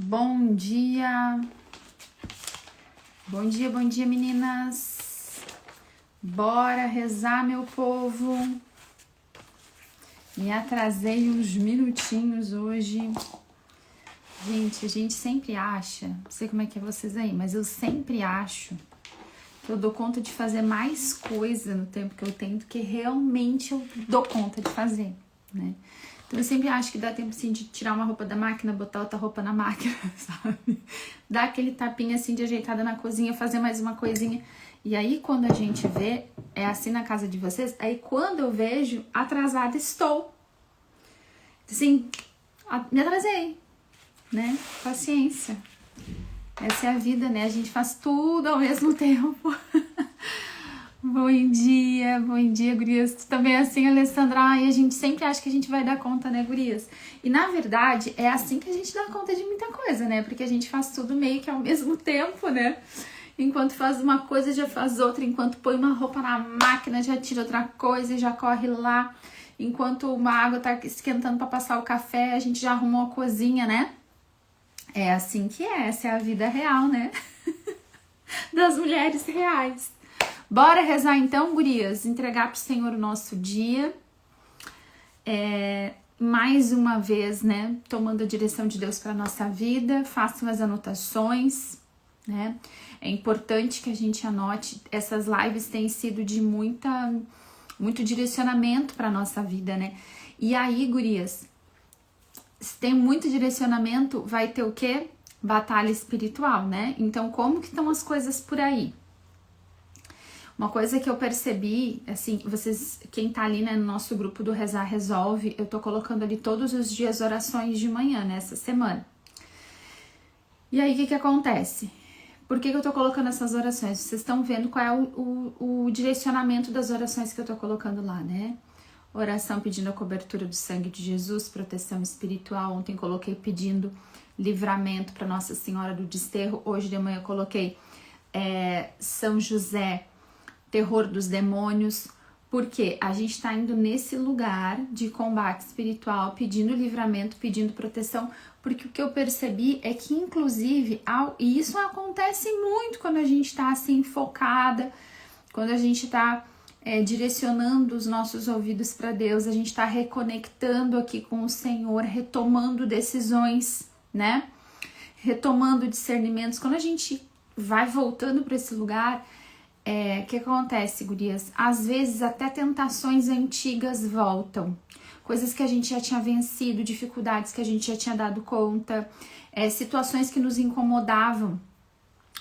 Bom dia, bom dia, meninas. Bora rezar, meu povo. Me atrasei uns minutinhos hoje. Gente, a gente sempre acha, não sei como é que é vocês aí, mas eu sempre acho que eu dou conta de fazer mais coisa no tempo que eu tenho do que realmente eu dou conta de fazer, né? Então eu sempre acho que dá tempo assim de tirar uma roupa da máquina, botar outra roupa na máquina, sabe? Dar aquele tapinha assim de ajeitada na cozinha, fazer mais uma coisinha. E aí quando a gente vê, é assim na casa de vocês, aí quando eu vejo, atrasada estou. Assim, me atrasei, né? Paciência. Essa é a vida, né? A gente faz tudo ao mesmo tempo. Bom dia, gurias. Tu também é assim, Alessandra? Ai, a gente sempre acha que a gente vai dar conta, né, gurias? E na verdade, é assim que a gente dá conta de muita coisa, né? Porque a gente faz tudo meio que ao mesmo tempo, né? Enquanto faz uma coisa, já faz outra. Enquanto põe uma roupa na máquina, já tira outra coisa e já corre lá. Enquanto uma água tá esquentando para passar o café, a gente já arrumou a cozinha, né? É assim que é, essa é a vida real, né? Das mulheres reais. Bora rezar então, gurias, entregar pro Senhor o nosso dia. Mais uma vez, né, tomando a direção de Deus para nossa vida. Façam as anotações, né? É importante que a gente anote. Essas lives têm sido de muito direcionamento para nossa vida, né? E aí, gurias, se tem muito direcionamento, vai ter o quê? Batalha espiritual, né? Então, como que estão as coisas por aí? Uma coisa que eu percebi, assim, vocês, quem tá ali, né, no nosso grupo do Rezar Resolve, eu tô colocando ali todos os dias orações de manhã, nessa semana. E aí, o que acontece? Por que eu tô colocando essas orações? Vocês estão vendo qual é o direcionamento das orações que eu tô colocando lá, né? Oração pedindo a cobertura do sangue de Jesus, proteção espiritual. Ontem coloquei pedindo livramento para Nossa Senhora do Desterro. Hoje de manhã eu coloquei São José, terror dos demônios, porque a gente está indo nesse lugar de combate espiritual, pedindo livramento, pedindo proteção, porque o que eu percebi é que, inclusive, e isso acontece muito quando a gente está assim focada, quando a gente está direcionando os nossos ouvidos para Deus, a gente está reconectando aqui com o Senhor, retomando decisões, né? Retomando discernimentos. Quando a gente vai voltando para esse lugar, o que acontece, gurias? Às vezes até tentações antigas voltam. Coisas que a gente já tinha vencido, dificuldades que a gente já tinha dado conta, situações que nos incomodavam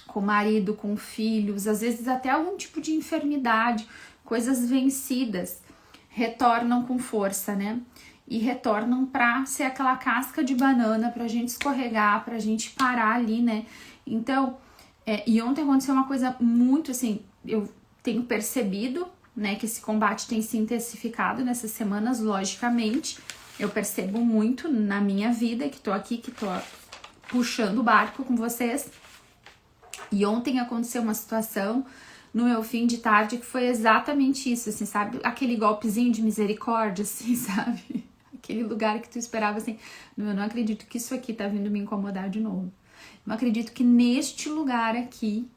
com o marido, com filhos, às vezes até algum tipo de enfermidade, coisas vencidas, retornam com força, né? E retornam pra ser aquela casca de banana pra gente escorregar, pra gente parar ali, né? Então, e ontem aconteceu uma coisa muito assim, eu tenho percebido, né, que esse combate tem se intensificado nessas semanas, logicamente. Eu percebo muito na minha vida, que tô aqui, que tô puxando o barco com vocês. E ontem aconteceu uma situação no meu fim de tarde que foi exatamente isso, assim, sabe? Aquele golpezinho de misericórdia, assim, sabe? Aquele lugar que tu esperava, assim, eu não acredito que isso aqui tá vindo me incomodar de novo. Não acredito que neste lugar aqui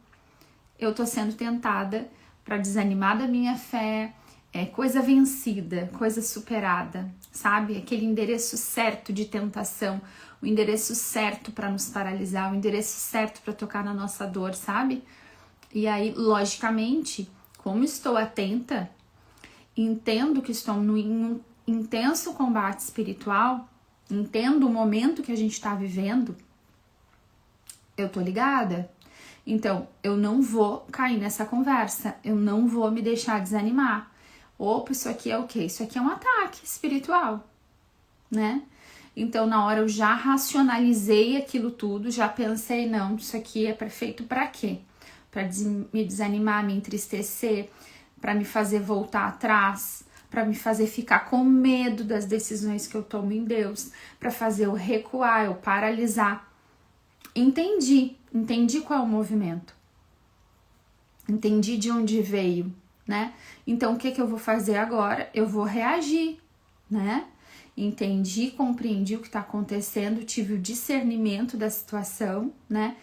eu tô sendo tentada para desanimar da minha fé, coisa vencida, coisa superada, sabe? Aquele endereço certo de tentação, o endereço certo para nos paralisar, o endereço certo para tocar na nossa dor, sabe? E aí, logicamente, como estou atenta, entendo que estou num intenso combate espiritual, entendo o momento que a gente está vivendo, eu tô ligada. Então, eu não vou cair nessa conversa, eu não vou me deixar desanimar. Opa, isso aqui é o quê? Isso aqui é um ataque espiritual, né? Então, na hora eu já racionalizei aquilo tudo, já pensei, não, isso aqui é perfeito para quê? Para me desanimar, me entristecer, para me fazer voltar atrás, para me fazer ficar com medo das decisões que eu tomo em Deus, para fazer eu recuar, eu paralisar. Entendi qual é o movimento, entendi de onde veio, né? Então, o que eu vou fazer agora? Eu vou reagir, né? entendi, compreendi o que tá acontecendo, tive o discernimento da situação, né?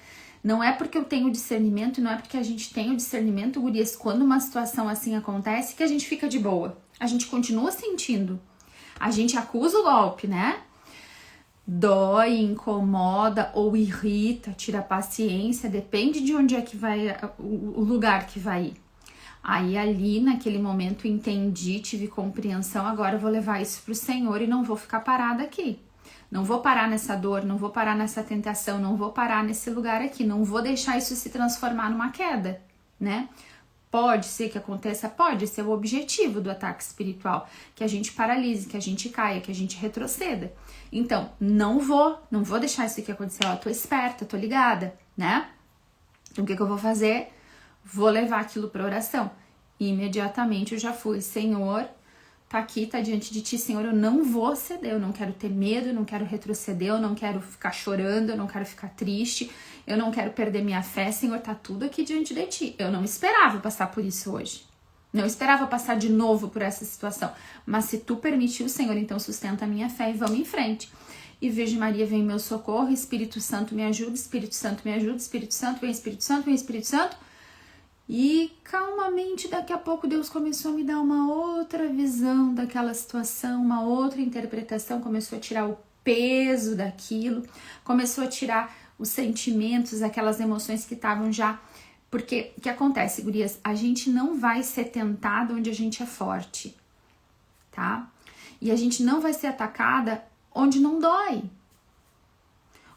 Não é porque eu tenho discernimento, não é porque a gente tem o discernimento, gurias, quando uma situação assim acontece, que a gente fica de boa. A gente continua sentindo. A gente acusa o golpe, né? Dói, incomoda ou irrita, tira a paciência, depende de onde é que vai, o lugar que vai ir. Aí ali, naquele momento, entendi, tive compreensão, agora eu vou levar isso pro Senhor e não vou ficar parada aqui. Não vou parar nessa dor, não vou parar nessa tentação, não vou parar nesse lugar aqui, não vou deixar isso se transformar numa queda, né? Pode ser que aconteça, pode ser o objetivo do ataque espiritual, que a gente paralise, que a gente caia, que a gente retroceda. Então, não vou deixar isso aqui acontecer, ó, tô esperta, tô ligada, né? Então, o que eu vou fazer? Vou levar aquilo para oração. E imediatamente eu já fui, Senhor, tá aqui, tá diante de ti, Senhor, eu não vou ceder, eu não quero ter medo, eu não quero retroceder, eu não quero ficar chorando, eu não quero ficar triste, eu não quero perder minha fé, Senhor, tá tudo aqui diante de ti. Eu não esperava passar por isso hoje. Não esperava passar de novo por essa situação. Mas se tu permitiu, Senhor, então sustenta a minha fé e vamos em frente. E Virgem Maria, vem em meu socorro, Espírito Santo me ajuda, Espírito Santo me ajuda, Espírito Santo, vem Espírito Santo, vem Espírito Santo. E calmamente, daqui a pouco, Deus começou a me dar uma outra visão daquela situação, uma outra interpretação, começou a tirar o peso daquilo, começou a tirar os sentimentos, aquelas emoções que estavam já... Porque o que acontece, gurias? A gente não vai ser tentada onde a gente é forte, tá? E a gente não vai ser atacada onde não dói.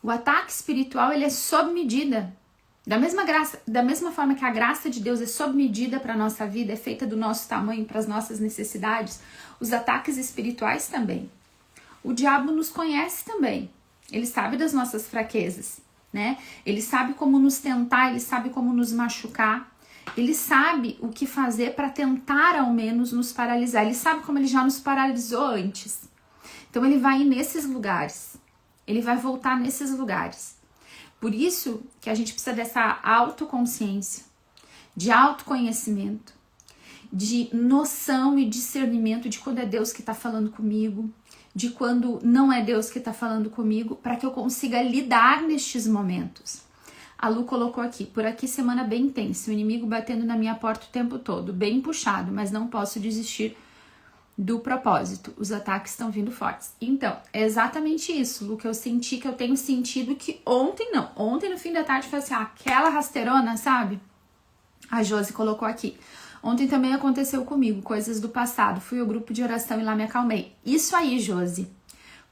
O ataque espiritual, ele é sob medida. Da mesma forma que a graça de Deus é sob medida para a nossa vida, é feita do nosso tamanho, para as nossas necessidades, os ataques espirituais também. O diabo nos conhece também. Ele sabe das nossas fraquezas, né? Ele sabe como nos tentar, ele sabe como nos machucar. Ele sabe o que fazer para tentar ao menos nos paralisar. Ele sabe como ele já nos paralisou antes. Então ele vai ir nesses lugares. Ele vai voltar nesses lugares. Por isso que a gente precisa dessa autoconsciência, de autoconhecimento, de noção e discernimento de quando é Deus que está falando comigo, de quando não é Deus que está falando comigo, para que eu consiga lidar nestes momentos. A Lu colocou aqui, por aqui semana bem intensa, o inimigo batendo na minha porta o tempo todo, bem puxado, mas não posso desistir do propósito, os ataques estão vindo fortes. Então, é exatamente isso, Lu, que eu senti, que eu tenho sentido que ontem no fim da tarde foi assim, aquela rasteirona, sabe? A Josi colocou aqui. Ontem também aconteceu comigo, coisas do passado, fui ao grupo de oração e lá me acalmei. Isso aí, Josi,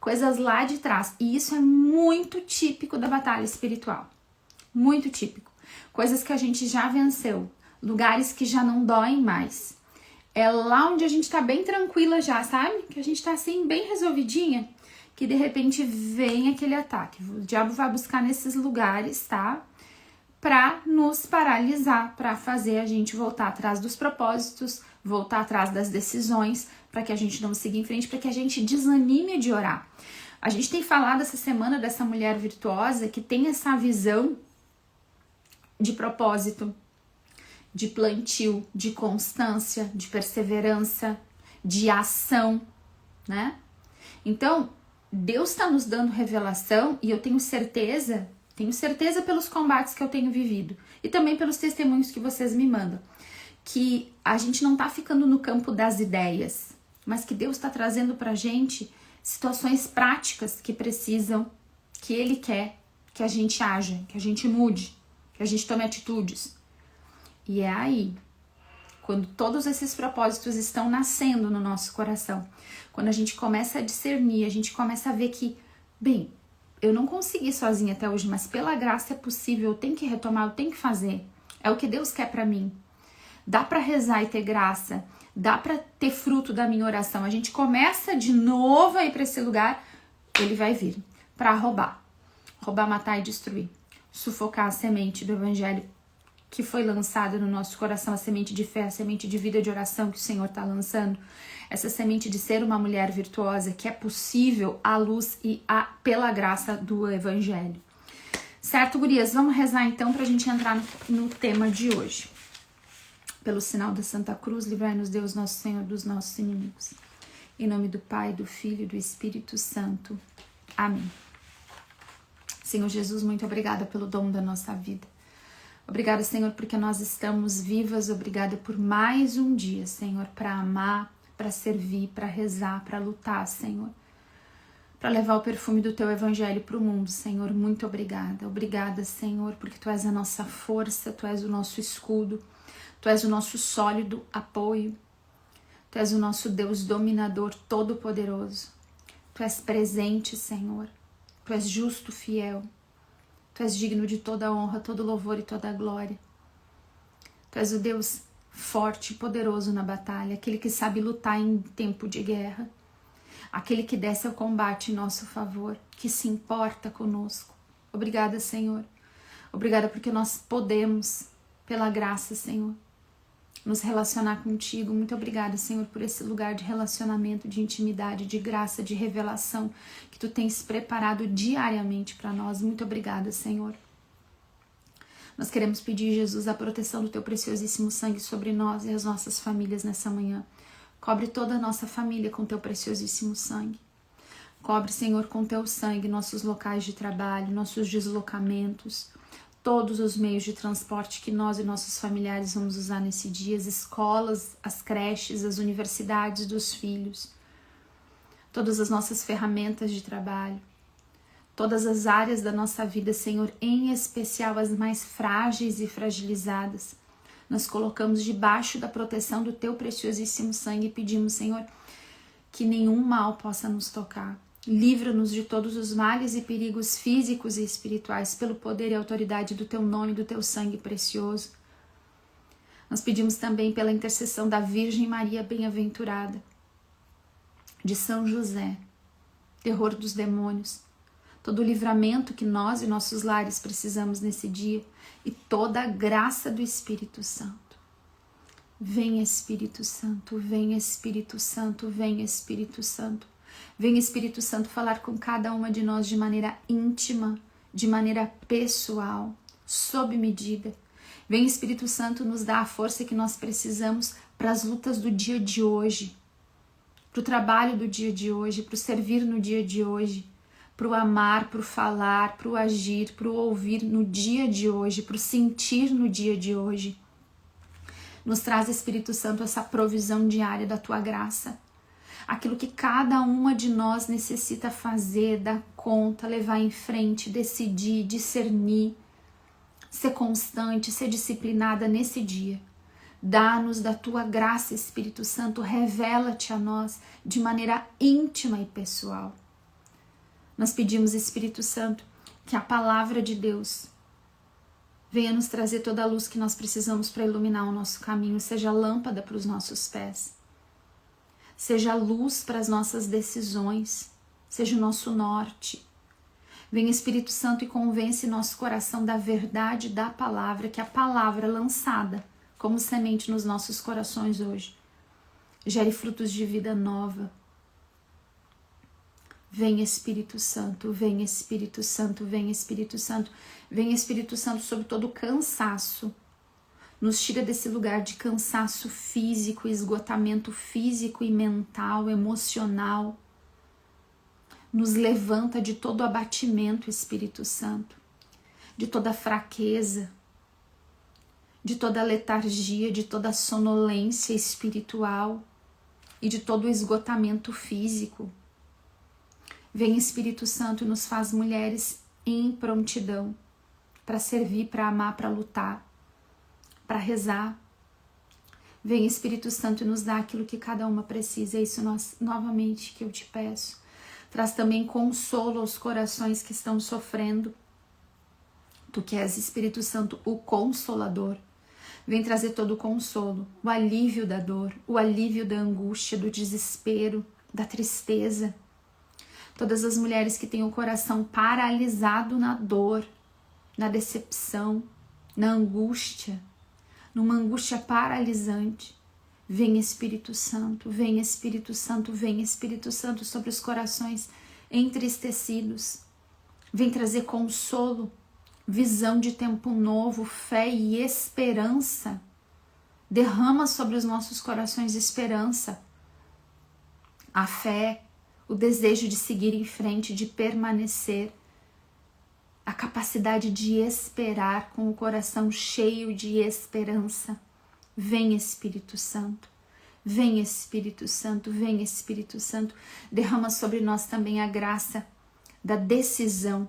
coisas lá de trás. E isso é muito típico da batalha espiritual, muito típico. Coisas que a gente já venceu, lugares que já não doem mais. É lá onde a gente tá bem tranquila já, sabe? Que a gente tá assim, bem resolvidinha, que de repente vem aquele ataque. O diabo vai buscar nesses lugares, tá? Pra nos paralisar, pra fazer a gente voltar atrás dos propósitos, voltar atrás das decisões, pra que a gente não siga em frente, pra que a gente desanime de orar. A gente tem falado essa semana dessa mulher virtuosa que tem essa visão de propósito, de plantio, de constância, de perseverança, de ação, né? Então, Deus está nos dando revelação e eu tenho certeza pelos combates que eu tenho vivido e também pelos testemunhos que vocês me mandam, que a gente não tá ficando no campo das ideias, mas que Deus está trazendo pra gente situações práticas que precisam, que Ele quer que a gente haja, que a gente mude, que a gente tome atitudes. E é aí, quando todos esses propósitos estão nascendo no nosso coração, quando a gente começa a discernir, a gente começa a ver que, bem, eu não consegui sozinha até hoje, mas pela graça é possível, eu tenho que retomar, eu tenho que fazer. É o que Deus quer pra mim. Dá pra rezar e ter graça, dá pra ter fruto da minha oração. A gente começa de novo a ir pra esse lugar, ele vai vir pra roubar, matar e destruir, sufocar a semente do evangelho que foi lançada no nosso coração, a semente de fé, a semente de vida de oração que o Senhor está lançando, essa semente de ser uma mulher virtuosa, que é possível à luz e pela graça do Evangelho. Certo, gurias? Vamos rezar então para a gente entrar no tema de hoje. Pelo sinal da Santa Cruz, livrai-nos Deus, nosso Senhor, dos nossos inimigos. Em nome do Pai, do Filho e do Espírito Santo. Amém. Senhor Jesus, muito obrigada pelo dom da nossa vida. Obrigada, Senhor, porque nós estamos vivas. Obrigada por mais um dia, Senhor, para amar, para servir, para rezar, para lutar, Senhor. Para levar o perfume do Teu Evangelho para o mundo, Senhor. Muito obrigada. Obrigada, Senhor, porque Tu és a nossa força, Tu és o nosso escudo, Tu és o nosso sólido apoio. Tu és o nosso Deus dominador, todo-poderoso. Tu és presente, Senhor. Tu és justo, fiel. Tu és digno de toda honra, todo louvor e toda glória. Tu és o Deus forte e poderoso na batalha, aquele que sabe lutar em tempo de guerra, aquele que desce ao combate em nosso favor, que se importa conosco. Obrigada, Senhor. Obrigada porque nós podemos, pela graça, Senhor, nos relacionar contigo. Muito obrigada, Senhor, por esse lugar de relacionamento, de intimidade, de graça, de revelação que Tu tens preparado diariamente para nós. Muito obrigada, Senhor. Nós queremos pedir, Jesus, a proteção do Teu preciosíssimo sangue sobre nós e as nossas famílias nessa manhã. Cobre toda a nossa família com Teu preciosíssimo sangue. Cobre, Senhor, com Teu sangue nossos locais de trabalho, nossos deslocamentos, todos os meios de transporte que nós e nossos familiares vamos usar nesse dia, as escolas, as creches, as universidades dos filhos, todas as nossas ferramentas de trabalho, todas as áreas da nossa vida, Senhor, em especial as mais frágeis e fragilizadas. Nós colocamos debaixo da proteção do Teu preciosíssimo sangue e pedimos, Senhor, que nenhum mal possa nos tocar. Livra-nos de todos os males e perigos físicos e espirituais pelo poder e autoridade do Teu nome e do Teu sangue precioso. Nós pedimos também pela intercessão da Virgem Maria bem-aventurada, de São José, terror dos demônios, todo o livramento que nós e nossos lares precisamos nesse dia e toda a graça do Espírito Santo. Vem, Espírito Santo, vem, Espírito Santo, vem, Espírito Santo. Vem, Espírito Santo, falar com cada uma de nós de maneira íntima, de maneira pessoal, sob medida. Vem, Espírito Santo, nos dar a força que nós precisamos para as lutas do dia de hoje, para o trabalho do dia de hoje, para o servir no dia de hoje, para o amar, para o falar, para o agir, para o ouvir no dia de hoje, para o sentir no dia de hoje. Nos traz, Espírito Santo, essa provisão diária da Tua graça. Aquilo que cada uma de nós necessita fazer, dar conta, levar em frente, decidir, discernir, ser constante, ser disciplinada nesse dia. Dá-nos da Tua graça, Espírito Santo, revela-te a nós de maneira íntima e pessoal. Nós pedimos, Espírito Santo, que a palavra de Deus venha nos trazer toda a luz que nós precisamos para iluminar o nosso caminho, seja lâmpada para os nossos pés, seja luz para as nossas decisões, seja o nosso norte. Vem, Espírito Santo, e convence nosso coração da verdade da palavra, que a palavra lançada como semente nos nossos corações hoje gere frutos de vida nova. Vem, Espírito Santo, vem, Espírito Santo, vem, Espírito Santo, vem, Espírito Santo, sobre todo cansaço. Nos tira desse lugar de cansaço físico, esgotamento físico e mental, emocional. Nos levanta de todo abatimento, Espírito Santo, de toda fraqueza, de toda letargia, de toda sonolência espiritual e de todo esgotamento físico. Vem, Espírito Santo, e nos faz mulheres em prontidão para servir, para amar, para lutar, para rezar. Vem, Espírito Santo, e nos dá aquilo que cada uma precisa. É isso novamente que eu te peço. Traz também consolo aos corações que estão sofrendo. Tu que és, Espírito Santo, o Consolador. Vem trazer todo o consolo, o alívio da dor, o alívio da angústia, do desespero, da tristeza. Todas as mulheres que têm o coração paralisado na dor, na decepção, na angústia, numa angústia paralisante. Vem, Espírito Santo, vem, Espírito Santo, vem, Espírito Santo, sobre os corações entristecidos. Vem trazer consolo, visão de tempo novo, fé e esperança. Derrama sobre os nossos corações esperança. a fé, o desejo de seguir em frente, de permanecer, a capacidade de esperar com o coração cheio de esperança. Vem Espírito Santo, vem Espírito Santo, vem Espírito Santo, derrama sobre nós também a graça da decisão.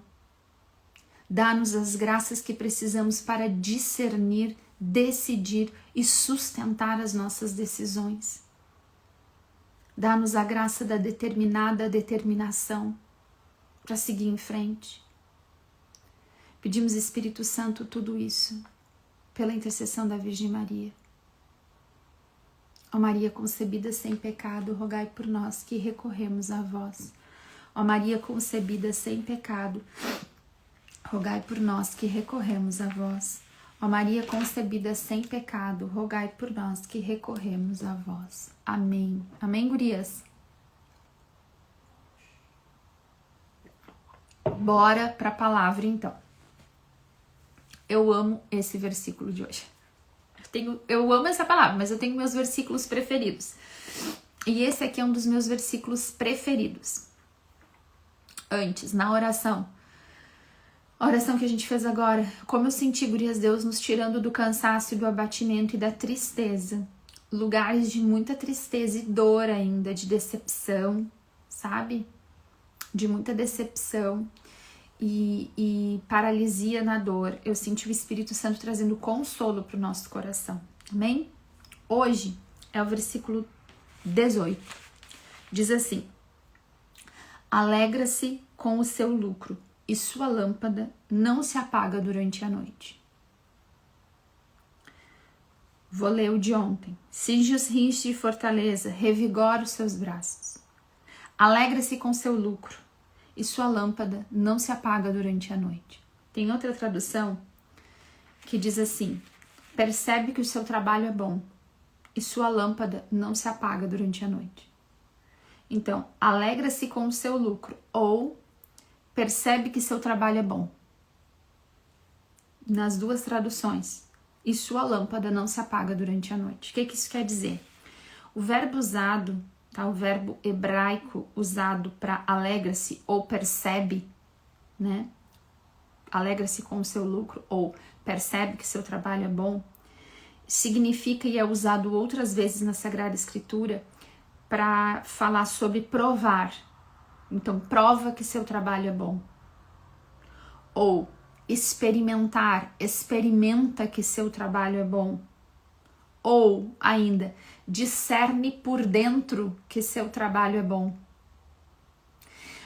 Dá-nos as graças que precisamos para discernir, decidir e sustentar as nossas decisões. Dá-nos a graça da determinada determinação para seguir em frente. Pedimos, Espírito Santo, tudo isso pela intercessão da Virgem Maria. Ó Maria concebida sem pecado, rogai por nós que recorremos a vós. Ó Maria concebida sem pecado, rogai por nós que recorremos a vós. Ó Maria concebida sem pecado, rogai por nós que recorremos a vós. Amém. Amém, gurias? Bora para a palavra, então. Eu amo esse versículo de hoje. Eu amo essa palavra, mas eu tenho meus versículos preferidos. E esse aqui é um dos meus versículos preferidos. Antes, na oração. A oração que a gente fez agora. Como eu senti, gurias, Deus nos tirando do cansaço, do abatimento e da tristeza. Lugares de muita tristeza e dor ainda, de decepção, sabe? De muita decepção e paralisia na dor. Eu senti o Espírito Santo trazendo consolo para o nosso coração. Amém? Hoje é o versículo 18. Diz assim: alegra-se com o seu lucro e sua lâmpada não se apaga durante a noite. Vou ler o de ontem. Cinge os rins de fortaleza, revigora os seus braços. Alegra-se com seu lucro e sua lâmpada não se apaga durante a noite. Tem outra tradução que diz assim: percebe que o seu trabalho é bom e sua lâmpada não se apaga durante a noite. Então, alegra-se com o seu lucro ou percebe que seu trabalho é bom. Nas duas traduções. E sua lâmpada não se apaga durante a noite. O que isso quer dizer? O verbo usado, tá? O verbo hebraico usado para alegra-se ou percebe, né? Alegra-se com o seu lucro ou percebe que seu trabalho é bom, significa e é usado outras vezes na Sagrada Escritura para falar sobre provar. Então, prova que seu trabalho é bom. Ou experimentar, experimenta que seu trabalho é bom. Ou ainda, discerne por dentro que seu trabalho é bom.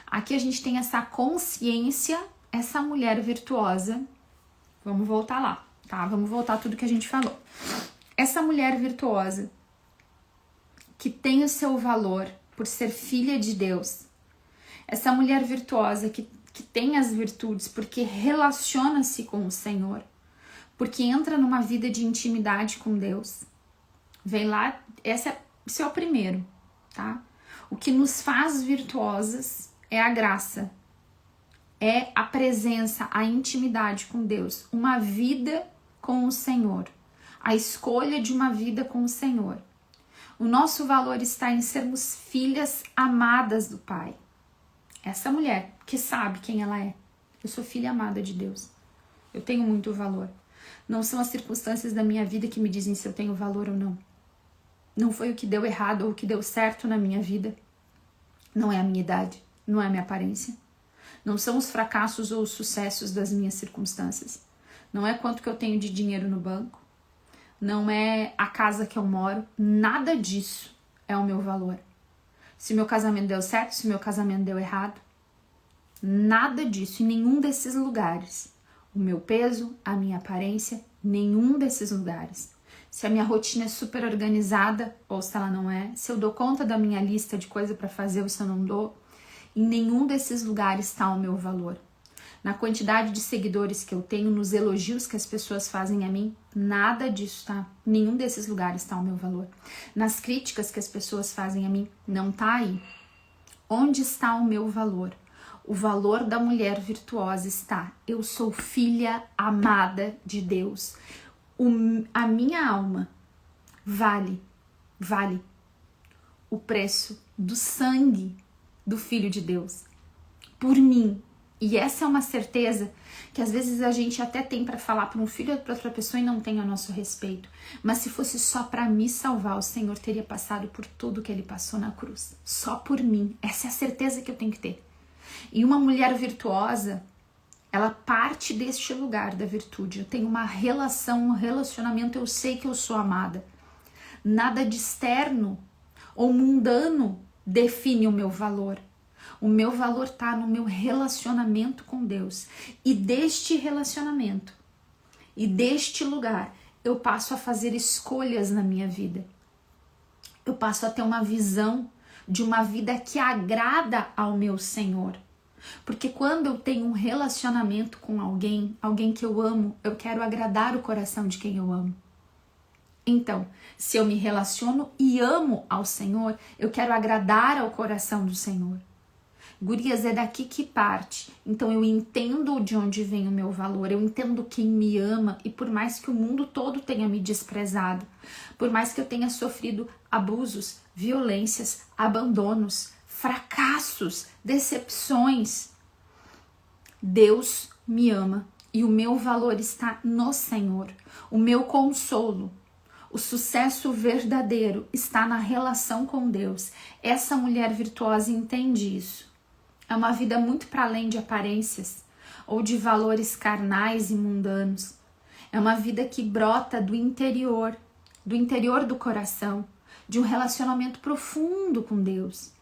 Aqui a gente tem essa consciência, essa mulher virtuosa. Vamos voltar lá, tá? Vamos voltar a tudo que a gente falou. Essa mulher virtuosa que tem o seu valor por ser filha de Deus. Essa mulher virtuosa que tem as virtudes porque relaciona-se com o Senhor, porque entra numa vida de intimidade com Deus. Vem lá, esse é o primeiro, tá? O que nos faz virtuosas é a graça, é a presença, a intimidade com Deus, uma vida com o Senhor, a escolha de uma vida com o Senhor. O nosso valor está em sermos filhas amadas do Pai. Essa mulher que sabe quem ela é. Eu sou filha amada de Deus. Eu tenho muito valor. Não são as circunstâncias da minha vida que me dizem se eu tenho valor ou não. Não foi o que deu errado ou o que deu certo na minha vida. Não é a minha idade, não é a minha aparência. Não são os fracassos ou os sucessos das minhas circunstâncias. Não é quanto que eu tenho de dinheiro no banco. Não é a casa que eu moro. Nada disso é o meu valor. Se meu casamento deu certo, se meu casamento deu errado. Nada disso, em nenhum desses lugares. O meu peso, a minha aparência, nenhum desses lugares. Se a minha rotina é super organizada ou se ela não é. Se eu dou conta da minha lista de coisa para fazer ou se eu não dou. Em nenhum desses lugares está o meu valor. Na quantidade de seguidores que eu tenho, nos elogios que as pessoas fazem a mim, nada disso tá. Nenhum desses lugares está o meu valor. Nas críticas que as pessoas fazem a mim, não tá aí. Onde está o meu valor? O valor da mulher virtuosa está: eu sou filha amada de Deus. A minha alma vale o preço do sangue do Filho de Deus, por mim. E essa é uma certeza que às vezes a gente até tem para falar para um filho ou para outra pessoa e não tem a nosso respeito. Mas se fosse só para me salvar, o Senhor teria passado por tudo que ele passou na cruz. Só por mim. Essa é a certeza que eu tenho que ter. E uma mulher virtuosa, ela parte deste lugar da virtude. Eu tenho uma relação, um relacionamento, eu sei que eu sou amada. Nada de externo ou mundano define o meu valor. O meu valor está no meu relacionamento com Deus. E deste relacionamento, e deste lugar, eu passo a fazer escolhas na minha vida. Eu passo a ter uma visão de uma vida que agrada ao meu Senhor. Porque quando eu tenho um relacionamento com alguém que eu amo, eu quero agradar o coração de quem eu amo. Então, se eu me relaciono e amo ao Senhor, eu quero agradar ao coração do Senhor. Gurias, é daqui que parte. Então eu entendo de onde vem o meu valor, eu entendo quem me ama, e por mais que o mundo todo tenha me desprezado, por mais que eu tenha sofrido abusos, violências, abandonos, fracassos, decepções, Deus me ama e o meu valor está no Senhor. O meu consolo, o sucesso verdadeiro está na relação com Deus. Essa mulher virtuosa entende isso. É uma vida muito para além de aparências ou de valores carnais e mundanos. É uma vida que brota do interior do coração, de um relacionamento profundo com Deus.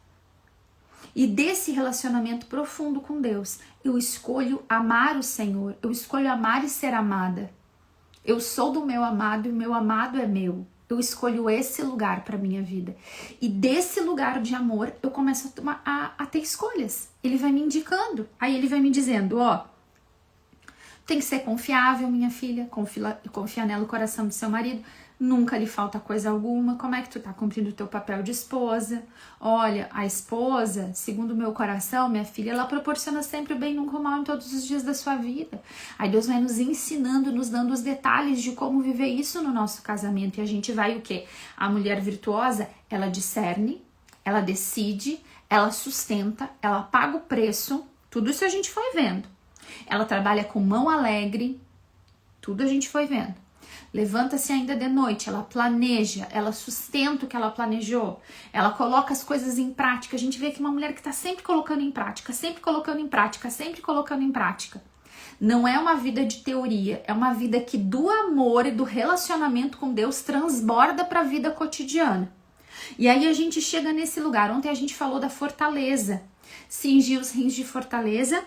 E desse relacionamento profundo com Deus, eu escolho amar o Senhor, eu escolho amar e ser amada. Eu sou do meu amado e o meu amado é meu. Eu escolho esse lugar para minha vida. E desse lugar de amor, eu começo a ter escolhas. Ele vai me indicando. Aí ele vai me dizendo, ó, tem que ser confiável, minha filha. Confia nela o coração do seu marido. Nunca lhe falta coisa alguma. Como é que tu tá cumprindo o teu papel de esposa? Olha, a esposa, segundo o meu coração, minha filha, ela proporciona sempre o bem, nunca o mal em todos os dias da sua vida. Aí Deus vai nos ensinando, nos dando os detalhes de como viver isso no nosso casamento. E a gente vai o quê? A mulher virtuosa, ela discerne, ela decide, ela sustenta, ela paga o preço. Tudo isso a gente foi vendo. Ela trabalha com mão alegre. Tudo a gente foi vendo. Levanta-se ainda de noite, ela planeja, ela sustenta o que ela planejou, ela coloca as coisas em prática. A gente vê que uma mulher que está sempre colocando em prática, sempre colocando em prática, sempre colocando em prática. Não é uma vida de teoria, é uma vida que do amor e do relacionamento com Deus transborda para a vida cotidiana. E aí a gente chega nesse lugar. Ontem a gente falou da fortaleza, cingir os rins de fortaleza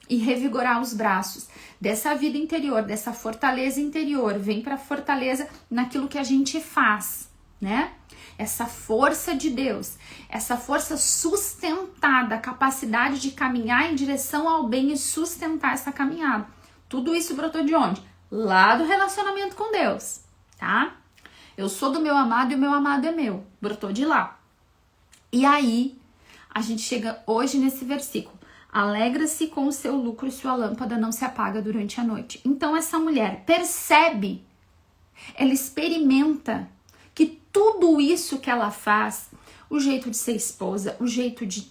e revigorar os braços. Dessa vida interior, dessa fortaleza interior, vem para a fortaleza naquilo que a gente faz, né? Essa força de Deus, essa força sustentada, a capacidade de caminhar em direção ao bem e sustentar essa caminhada. Tudo isso brotou de onde? Lá do relacionamento com Deus, tá? Eu sou do meu amado e o meu amado é meu. Brotou de lá. E aí, a gente chega hoje nesse versículo. Alegra-se com o seu lucro e sua lâmpada não se apaga durante a noite. Então essa mulher percebe, ela experimenta que tudo isso que ela faz, o jeito de ser esposa, o jeito de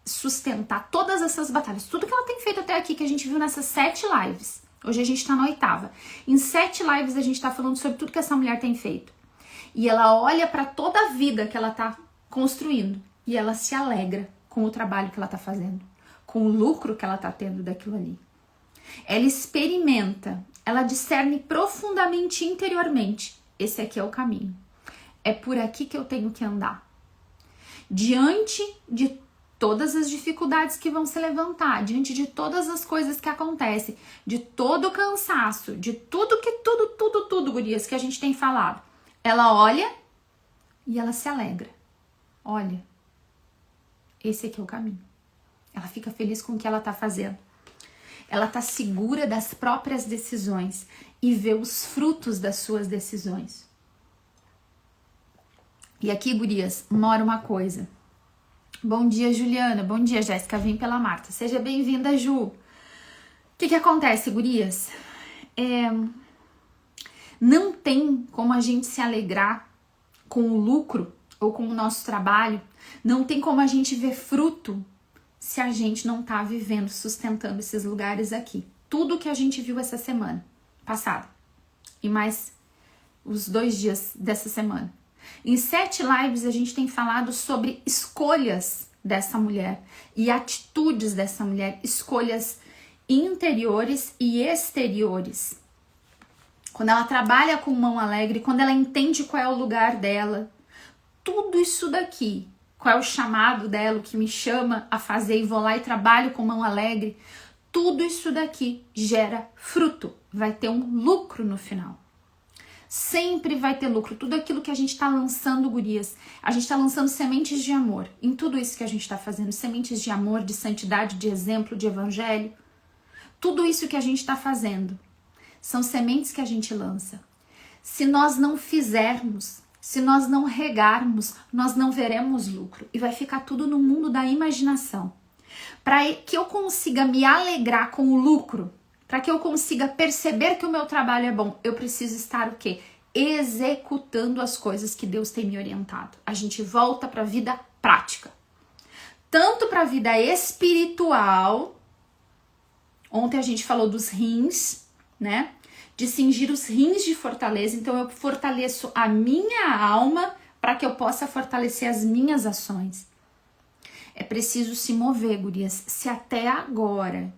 sustentar todas essas batalhas, tudo que ela tem feito até aqui, que a gente viu nessas 7 lives. Hoje a gente tá na 8ª. Em 7 lives a gente tá falando sobre tudo que essa mulher tem feito. E ela olha para toda a vida que ela tá construindo e ela se alegra com o trabalho que ela tá fazendo, com o lucro que ela tá tendo daquilo ali. Ela experimenta, ela discerne profundamente interiormente. Esse aqui é o caminho. É por aqui que eu tenho que andar. Diante de todas as dificuldades que vão se levantar, diante de todas as coisas que acontecem, de todo o cansaço, de tudo, gurias, que a gente tem falado. Ela olha e ela se alegra. Olha, esse aqui é o caminho. Ela fica feliz com o que ela tá fazendo. Ela tá segura das próprias decisões e vê os frutos das suas decisões. E aqui, gurias, mora uma coisa. Bom dia, Juliana. Bom dia, Jéssica. Vim pela Marta. Seja bem-vinda, Ju. O que acontece, gurias? Não tem como a gente se alegrar com o lucro ou com o nosso trabalho, não tem como a gente ver fruto se a gente não tá vivendo, sustentando esses lugares aqui. Tudo que a gente viu essa semana passada e mais os 2 dias dessa semana. Em 7 lives a gente tem falado sobre escolhas dessa mulher e atitudes dessa mulher, escolhas interiores e exteriores. Quando ela trabalha com mão alegre, quando ela entende qual é o lugar dela, tudo isso daqui, qual é o chamado dela, o que me chama a fazer e vou lá e trabalho com mão alegre, tudo isso daqui gera fruto, vai ter um lucro no final. Sempre vai ter lucro. Tudo aquilo que a gente está lançando, gurias, a gente está lançando sementes de amor em tudo isso que a gente está fazendo, sementes de amor, de santidade, de exemplo, de evangelho. Tudo isso que a gente está fazendo são sementes que a gente lança. Se nós não fizermos, se nós não regarmos, nós não veremos lucro e vai ficar tudo no mundo da imaginação. Para que eu consiga me alegrar com o lucro, para que eu consiga perceber que o meu trabalho é bom, eu preciso estar o quê? Executando as coisas que Deus tem me orientado. A gente volta para a vida prática. Tanto para a vida espiritual, ontem a gente falou dos rins, né? De cingir os rins de fortaleza, então eu fortaleço a minha alma para que eu possa fortalecer as minhas ações. É preciso se mover, gurias, se até agora...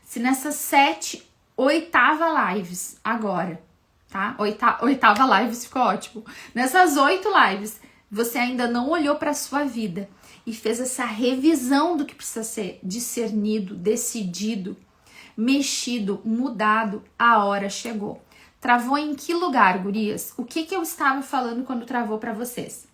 Se nessas 7, 8ª lives agora, tá? 8ª lives ficou ótimo. Nessas 8 lives, você ainda não olhou para a sua vida e fez essa revisão do que precisa ser discernido, decidido, mexido, mudado, a hora chegou. Travou em que lugar, gurias? O que eu estava falando quando travou para vocês?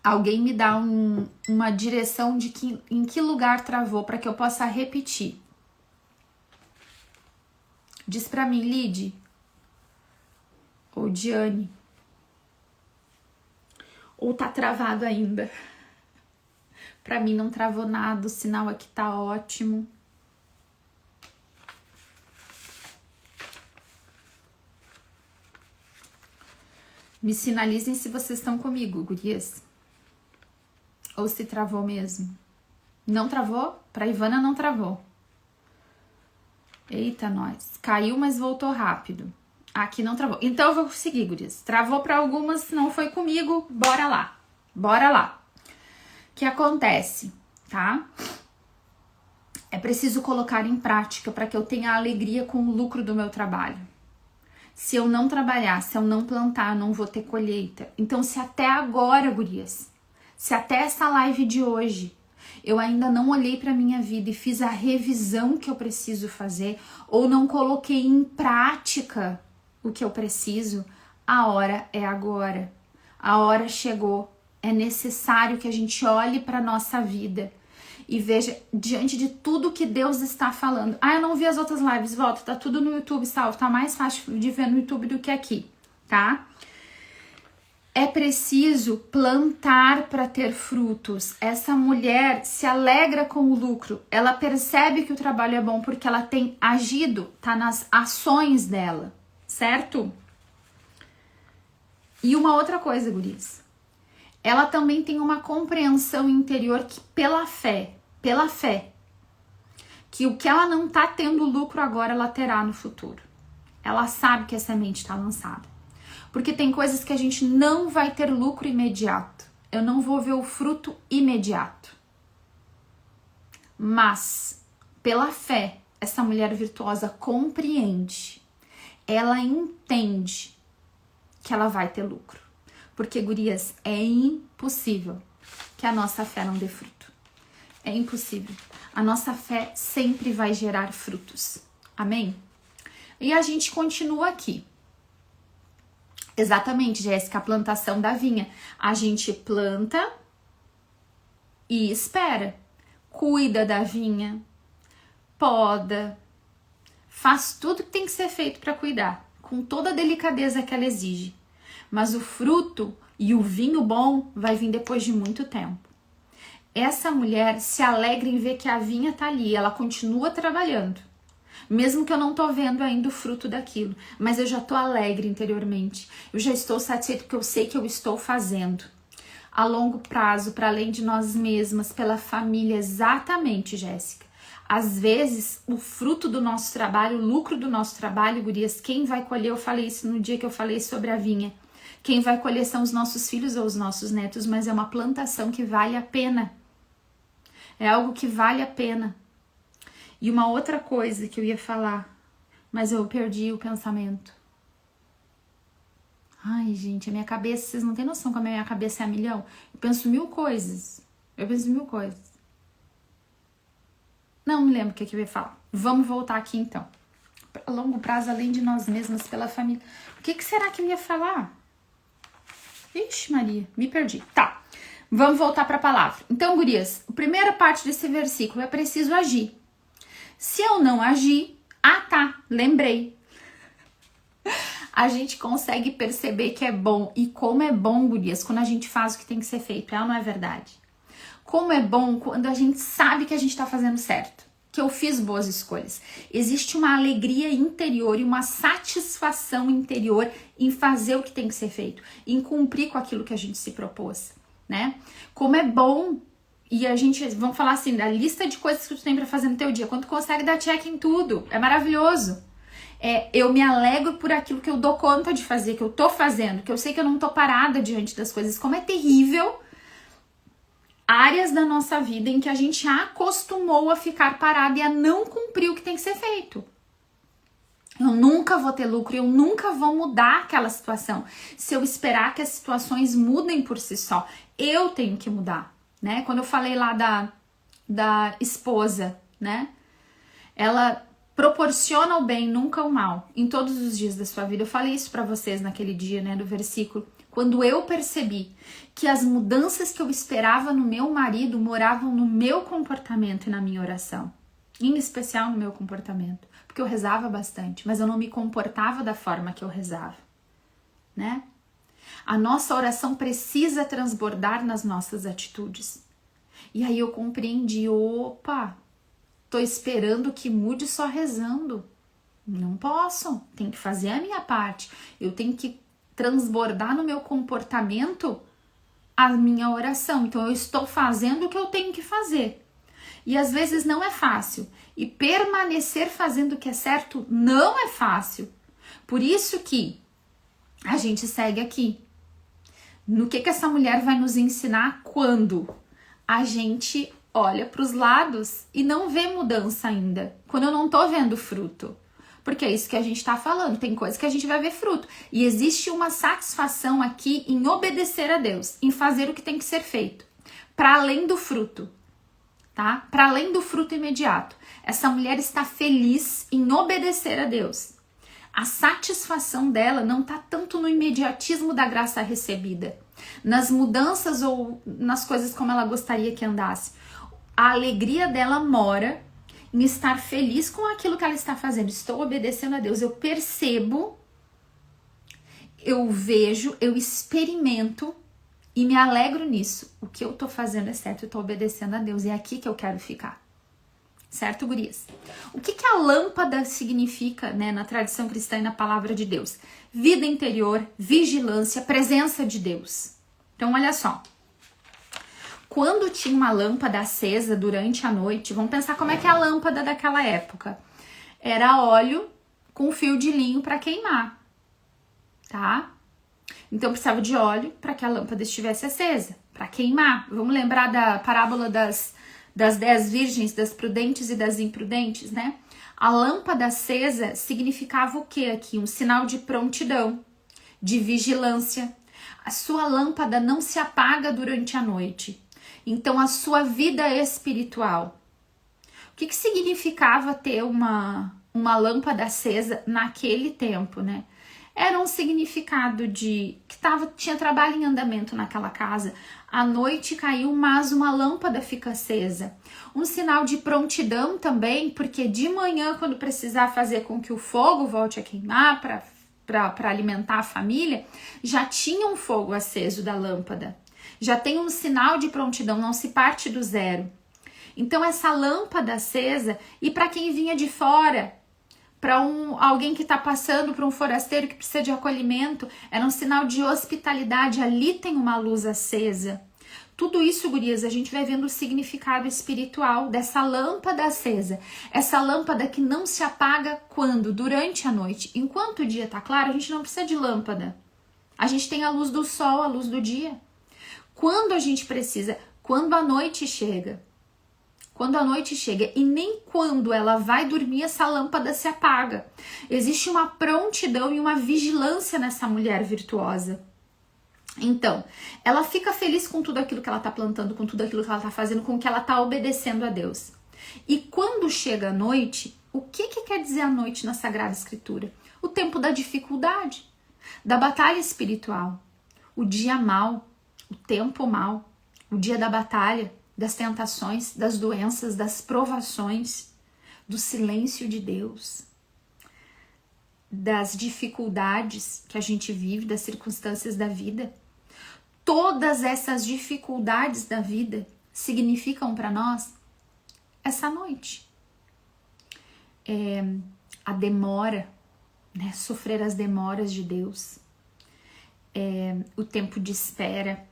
Alguém me dá uma direção de em que lugar travou para que eu possa repetir. Diz para mim, Lid ou Diane. Ou tá travado ainda? Para mim não travou nada, o sinal aqui tá ótimo. Me sinalizem se vocês estão comigo, gurias. Ou se travou mesmo? Não travou? Pra Ivana não travou. Eita, nós. Caiu, mas voltou rápido. Aqui não travou. Então eu vou seguir, gurias. Travou pra algumas, não foi comigo. Bora lá. Bora lá. O que acontece, tá? É preciso colocar em prática para que eu tenha alegria com o lucro do meu trabalho. Se eu não trabalhar, se eu não plantar, eu não vou ter colheita. Então, se até agora, gurias, se até essa live de hoje eu ainda não olhei para minha vida e fiz a revisão que eu preciso fazer, ou não coloquei em prática o que eu preciso, a hora é agora. A hora chegou. É necessário que a gente olhe para nossa vida e veja diante de tudo que Deus está falando. Ah, eu não vi as outras lives, volta, tá tudo no YouTube salvo, tá mais fácil de ver no YouTube do que aqui, tá? É preciso plantar para ter frutos. Essa mulher se alegra com o lucro, ela percebe que o trabalho é bom porque ela tem agido, tá nas ações dela, certo? E uma outra coisa, guris, ela também tem uma compreensão interior que pela fé, que o que ela não tá tendo lucro agora, ela terá no futuro. Ela sabe que a semente está lançada. Porque tem coisas que a gente não vai ter lucro imediato. Eu não vou ver o fruto imediato. Mas, pela fé, essa mulher virtuosa compreende. Ela entende que ela vai ter lucro. Porque, gurias, é impossível que a nossa fé não dê fruto. É impossível. A nossa fé sempre vai gerar frutos. Amém? E a gente continua aqui. Exatamente, Jéssica, a plantação da vinha. A gente planta e espera. Cuida da vinha, poda, faz tudo que tem que ser feito para cuidar, com toda a delicadeza que ela exige. Mas o fruto e o vinho bom vai vir depois de muito tempo. Essa mulher se alegra em ver que a vinha tá ali, ela continua trabalhando. Mesmo que eu não tô vendo ainda o fruto daquilo, mas eu já tô alegre interiormente. Eu já estou satisfeito porque eu sei que eu estou fazendo. A longo prazo, para além de nós mesmas, pela família, exatamente, Jéssica. Às vezes, o fruto do nosso trabalho, o lucro do nosso trabalho, gurias, quem vai colher, eu falei isso no dia que eu falei sobre a vinha. Quem vai colher são os nossos filhos ou os nossos netos, mas é uma plantação que vale a pena. É algo que vale a pena. E uma outra coisa que eu ia falar, mas eu perdi o pensamento. Ai, gente, a minha cabeça, vocês não têm noção como a minha cabeça é a milhão. Eu penso mil coisas. Não me lembro o que eu ia falar. Vamos voltar aqui então. A longo prazo, além de nós mesmas, pela família. O que será que eu ia falar? Ixi, Maria, me perdi. Tá, vamos voltar para a palavra. Então, gurias, a primeira parte desse versículo é preciso agir. Se eu não agir, lembrei. A gente consegue perceber que é bom. E como é bom, gurias, quando a gente faz o que tem que ser feito. Ela não é verdade. Como é bom quando a gente sabe que a gente tá fazendo certo. Que eu fiz boas escolhas. Existe uma alegria interior e uma satisfação interior em fazer o que tem que ser feito. Em cumprir com aquilo que a gente se propôs, né? Como é bom. E a gente, vamos falar assim, da lista de coisas que tu tem pra fazer no teu dia. Quando tu consegue dar check em tudo. É maravilhoso. Eu me alegro por aquilo que eu dou conta de fazer, que eu tô fazendo, que eu sei que eu não tô parada diante das coisas. Como é terrível áreas da nossa vida em que a gente acostumou a ficar parada e a não cumprir o que tem que ser feito. Eu nunca vou ter lucro, eu nunca vou mudar aquela situação. Se eu esperar que as situações mudem por si só, eu tenho que mudar, né? Quando eu falei lá da esposa, né? Ela proporciona o bem, nunca o mal, em todos os dias da sua vida. Eu falei isso pra vocês naquele dia, né, do versículo. Quando eu percebi que as mudanças que eu esperava no meu marido moravam no meu comportamento e na minha oração. Em especial no meu comportamento. Porque eu rezava bastante, mas eu não me comportava da forma que eu rezava, né? A nossa oração precisa transbordar nas nossas atitudes. E aí eu compreendi, opa, tô esperando que mude só rezando. Não posso, tenho que fazer a minha parte. Eu tenho que transbordar no meu comportamento a minha oração. Então eu estou fazendo o que eu tenho que fazer. E às vezes não é fácil. E permanecer fazendo o que é certo não é fácil. Por isso que a gente segue aqui. No que essa mulher vai nos ensinar quando a gente olha para os lados e não vê mudança ainda. Quando eu não tô vendo fruto. Porque é isso que a gente tá falando. Tem coisa que a gente vai ver fruto. E existe uma satisfação aqui em obedecer a Deus. Em fazer o que tem que ser feito. Para além do fruto. Tá? Para além do fruto imediato. Essa mulher está feliz em obedecer a Deus. A satisfação dela não tá tanto no imediatismo da graça recebida. Nas mudanças ou nas coisas como ela gostaria que andasse. A alegria dela mora em estar feliz com aquilo que ela está fazendo. Estou obedecendo a Deus. Eu percebo, eu vejo, eu experimento e me alegro nisso. O que eu tô fazendo é certo, eu tô obedecendo a Deus. É aqui que eu quero ficar. Certo, gurias? O que a lâmpada significa, né, na tradição cristã e na palavra de Deus? Vida interior, vigilância, presença de Deus. Então, olha só. Quando tinha uma lâmpada acesa durante a noite, vamos pensar como é que é a lâmpada daquela época. Era óleo com fio de linho para queimar, tá? Então precisava de óleo para que a lâmpada estivesse acesa, para queimar. Vamos lembrar da parábola das 10 virgens, das prudentes e das imprudentes, né? A lâmpada acesa significava o que aqui? Um sinal de prontidão, de vigilância. A sua lâmpada não se apaga durante a noite. Então, a sua vida espiritual. O que significava ter uma lâmpada acesa naquele tempo, né? Era um significado de que tinha trabalho em andamento naquela casa. A noite caiu, mas uma lâmpada fica acesa. Um sinal de prontidão também, porque de manhã, quando precisar fazer com que o fogo volte a queimar para alimentar a família, já tinha um fogo aceso da lâmpada. Já tem um sinal de prontidão, não se parte do zero. Então essa lâmpada acesa, e para quem vinha de fora, para alguém que está passando, para um forasteiro que precisa de acolhimento, era um sinal de hospitalidade, ali tem uma luz acesa. Tudo isso, gurias, a gente vai vendo o significado espiritual dessa lâmpada acesa. Essa lâmpada que não se apaga quando? Durante a noite. Enquanto o dia está claro, a gente não precisa de lâmpada. A gente tem a luz do sol, a luz do dia. Quando a gente precisa? Quando a noite chega. Quando a noite chega, e nem quando ela vai dormir, essa lâmpada se apaga. Existe uma prontidão e uma vigilância nessa mulher virtuosa. Então, ela fica feliz com tudo aquilo que ela está plantando, com tudo aquilo que ela está fazendo, com que ela está obedecendo a Deus. E quando chega a noite, o que quer dizer a noite na Sagrada Escritura? O tempo da dificuldade, da batalha espiritual, o dia mau, o tempo mau, o dia da batalha, das tentações, das doenças, das provações, do silêncio de Deus, das dificuldades que a gente vive, das circunstâncias da vida. Todas essas dificuldades da vida significam para nós essa noite. A demora, né? Sofrer as demoras de Deus, o tempo de espera.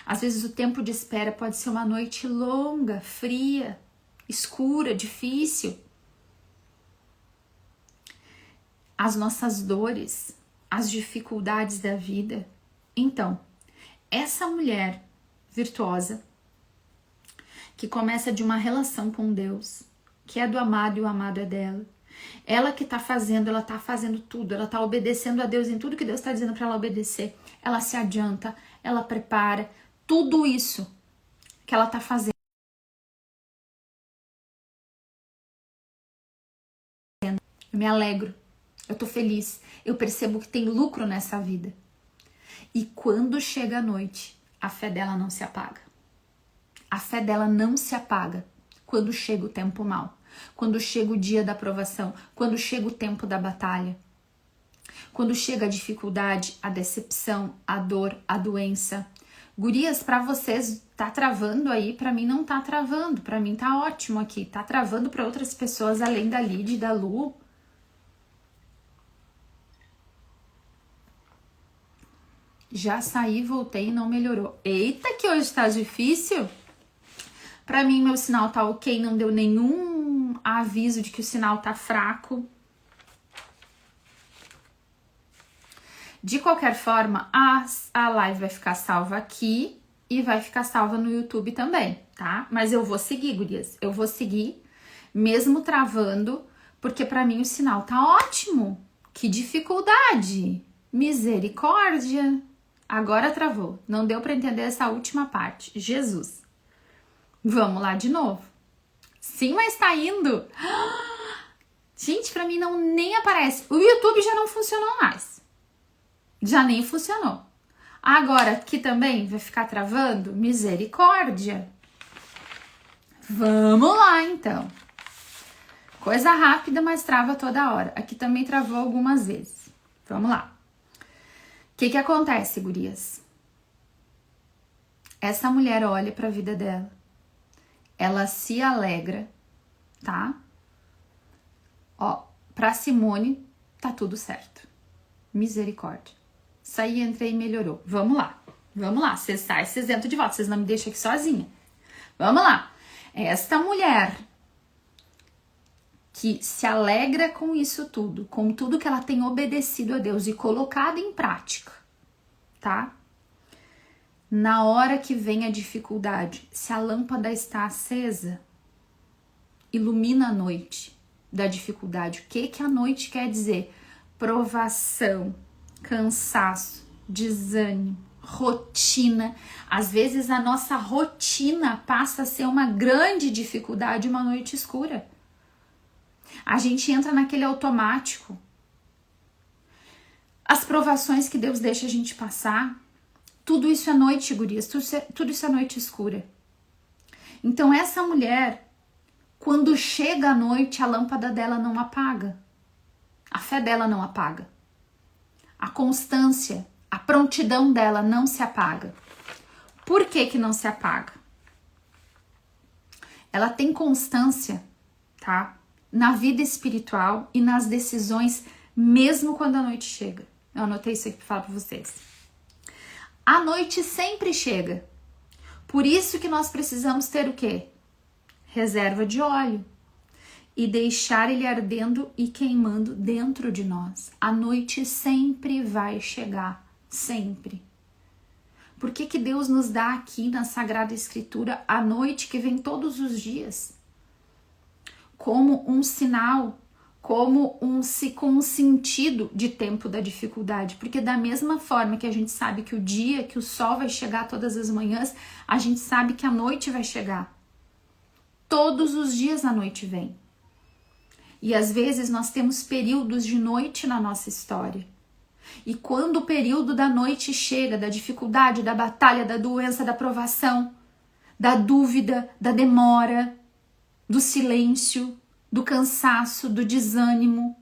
Às vezes o tempo de espera pode ser uma noite longa, fria, escura, difícil. As nossas dores, as dificuldades da vida. Então, essa mulher virtuosa, que começa de uma relação com Deus, que é do amado e o amado é dela, ela que tá fazendo, ela tá fazendo tudo, ela tá obedecendo a Deus em tudo que Deus tá dizendo para ela obedecer, ela se adianta, ela prepara, tudo isso que ela tá fazendo. Eu me alegro, eu tô feliz, eu percebo que tem lucro nessa vida. E quando chega a noite, a fé dela não se apaga. A fé dela não se apaga quando chega o tempo mau, quando chega o dia da provação, quando chega o tempo da batalha, quando chega a dificuldade, a decepção, a dor, a doença. Gurias, pra vocês tá travando aí, pra mim não tá travando, pra mim tá ótimo aqui, tá travando pra outras pessoas além da Lid e da Lu. Já saí, voltei e não melhorou. Eita, que hoje tá difícil. Pra mim, meu sinal tá ok, não deu nenhum aviso de que o sinal tá fraco. De qualquer forma, a live vai ficar salva aqui e vai ficar salva no YouTube também, tá? Mas eu vou seguir, gurias. Eu vou seguir, mesmo travando, porque pra mim o sinal tá ótimo. Que dificuldade! Misericórdia! Agora travou. Não deu pra entender essa última parte. Jesus! Vamos lá de novo. Sim, mas tá indo. Gente, pra mim não nem aparece. O YouTube já não funcionou mais. Já nem funcionou. Agora aqui também vai ficar travando? Misericórdia. Vamos lá, então. Coisa rápida, mas trava toda hora. Aqui também travou algumas vezes. Vamos lá. O que acontece, gurias? Essa mulher olha pra vida dela. Ela se alegra, tá? Ó, pra Simone, tá tudo certo. Misericórdia. Saí, entrei e melhorou. Vamos lá. Vamos lá. Vocês saem, vocês entram de volta. Vocês não me deixam aqui sozinha. Vamos lá. Esta mulher que se alegra com isso tudo, com tudo que ela tem obedecido a Deus e colocado em prática, tá? Na hora que vem a dificuldade, se a lâmpada está acesa, ilumina a noite da dificuldade. O que a noite quer dizer? Provação, cansaço, desânimo, rotina. Às vezes a nossa rotina passa a ser uma grande dificuldade, uma noite escura. A gente entra naquele automático. As provações que Deus deixa a gente passar, tudo isso é noite, gurias, tudo isso é noite escura. Então essa mulher, quando chega a noite, a lâmpada dela não apaga. A fé dela não apaga. A constância, a prontidão dela não se apaga. Por que não se apaga? Ela tem constância, tá? na vida espiritual e nas decisões, mesmo quando a noite chega. Eu anotei isso aqui para falar para vocês. A noite sempre chega. Por isso que nós precisamos ter o quê? Reserva de óleo. E deixar ele ardendo e queimando dentro de nós. A noite sempre vai chegar. Sempre. Por que Deus nos dá aqui na Sagrada Escritura a noite que vem todos os dias? Como um sinal, como com um sentido de tempo da dificuldade. Porque da mesma forma que a gente sabe que o dia, que o sol vai chegar todas as manhãs, a gente sabe que a noite vai chegar. Todos os dias a noite vem. E às vezes nós temos períodos de noite na nossa história. E quando o período da noite chega, da dificuldade, da batalha, da doença, da provação, da dúvida, da demora, do silêncio, do cansaço, do desânimo,